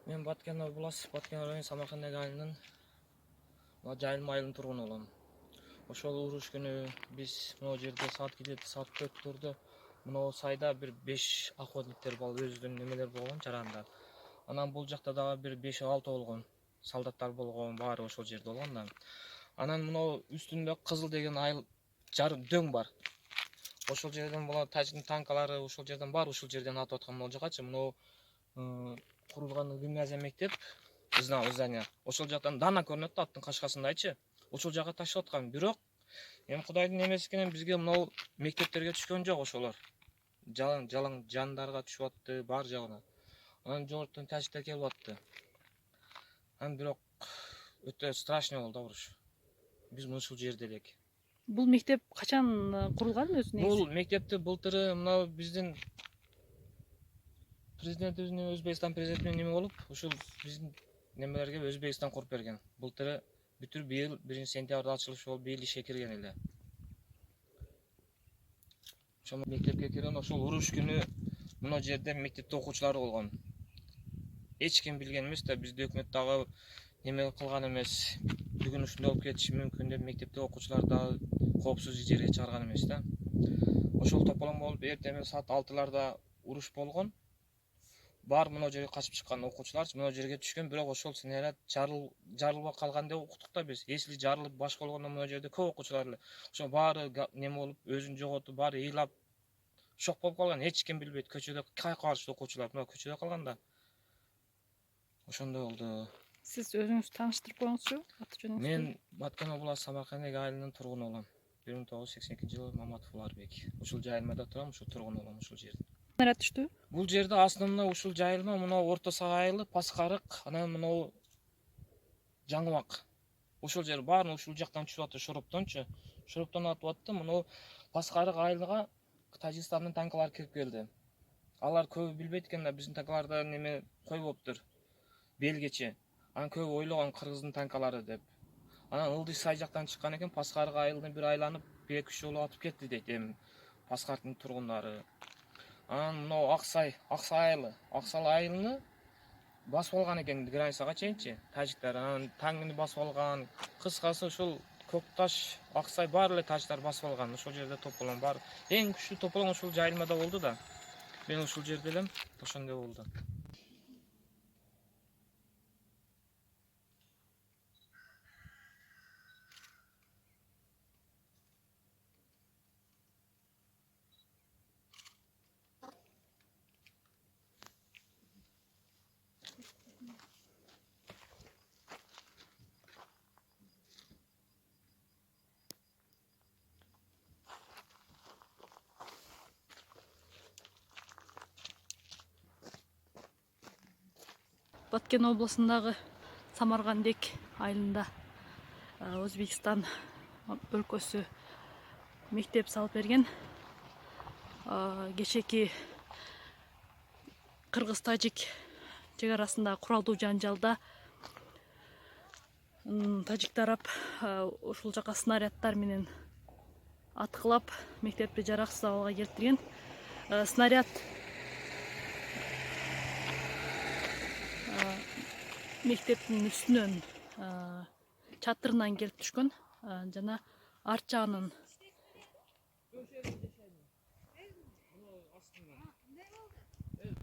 Мен Баткен обласы, Баткен району Самарканд айылынын Жайылма айылынын тургуну болом. Ошол уруш күнү биз мына жерде саат кечээ саат 4 турду. Мына сайда бир 5 охотниктер болуп өзүнүн немелер болгон жарандар. Анан бул жакта дагы бир 5-6 болгон солдаттар болгон, баары ошол жерде болгон да. Анан мына үстүндө кызыл деген айыл жарым дөң бар. Ошол жерден була таждын танкалары ошол жерден бар, ошол жерден атып аткан могул жакачы. Мына курулган гимназия мектеп здание. Ошол жактан дана көрүнөт да аттын кашкасындайчы. Ошол жакка таштап аткан. Бирок эми Кудайдын немеси менен бизге мына мектептерге түшкөн жок ошолор. Жалаң жандарга түшүп атты бар жагына. Анан жогортон тажиктер келип атты. Анан бирок өтө страшный болду уруш. Биз ушул жерде элек. Бул мектеп качан курулган өзү? Бул мектепти былтыры мына биздин президентибиздин Өзбекстан президентинин неме болуп, ушул биздин немелерге Өзбекстан куруп берген. Былтыры бүтүр быйыл 1-сентябрда ачылышы болуп, быйыл ишке кирген эле. Ошол мектепке кирген ошол уруш күнү мына жерде мектепте окуучулар болгон. Эч ким билген эмес да, бизди өкмөт дагы неме кылган эмес. Бүгүн ушундай болуп кетиши мүмкүн деп мектепте окуучулар дагы коопсуз жерге чыгарган эмес да. Ошол тополоң болуп, эртең саат 6-ларда уруш болгон. Бар мына жерге качып чыккан окуучулар мына жерге түшкөн, бирок ошол снаряд жарылбай калган деп уктук да биз. Если жарылып башка болгондо мына жерде көп окуучулар эле. Ошо баары неме болуп, өзүн жоготуп, баары ыйлап шок болуп калган. Эч ким билбейт. Көчөдө кайка барышты окуучулар. Мына көчөдө калган да. Ошондой болду. Сиз өзүңүздү тааныштырып коюңузчу, аты жөнүңүздү? Мен Баткен обласы Самарканд айылынын тургуну болом. 1982-жылы Маматов Уларбек. Ушул жайылмада турам, ушул тургуну болом ушул жерде. Снаряд түштү? Бул жерде основной ушул жайылма, мына Орто Сага айылы, Паскарык, анан мына Жаңыбак. Ушул жер баарын ушул жактан түшүп атты, Шороптончу. Шороптон атып атты. Мына Паскарык айылга Тажикстандын танкалары кирип келди. Алар көбү билбейт экен да, биздин танкаларда неме койбоптур. Белгечи. Анан көбү ойлогон кыргыздын танкалары деп. Анан Ылдыш сай жактан чыккан экен, Паскарык айылын бир айланып, 2-3 жолу атып кетти дейт эми Паскардын тургундары. Анан мына Аксай айылы, Аксал айылыны басып алган экен границага чейинчи тажиктер. Анан таңны басып алган. Кыскасы ушул Көкташ, Аксай баары эле тажиктер басып алган. Ошол жерде тополоң бар. Эң күчтүү тополоң ушул жайылмада болду да. Мен ушул жерде элем, ошондой болду. Баткен облусундагы Самаркандек айылында Өзбекстан өлкөсү мектеп салып берген. Кечеки кыргыз-тажик чек арасындагы куралдуу жанжалда тажик тарап ушул жака снаряддар менен аткылап мектепти жараксыз абалга келтирген. Снаряд мектептин үстүнөн чатырынан келип түшкөн жана арт жагынын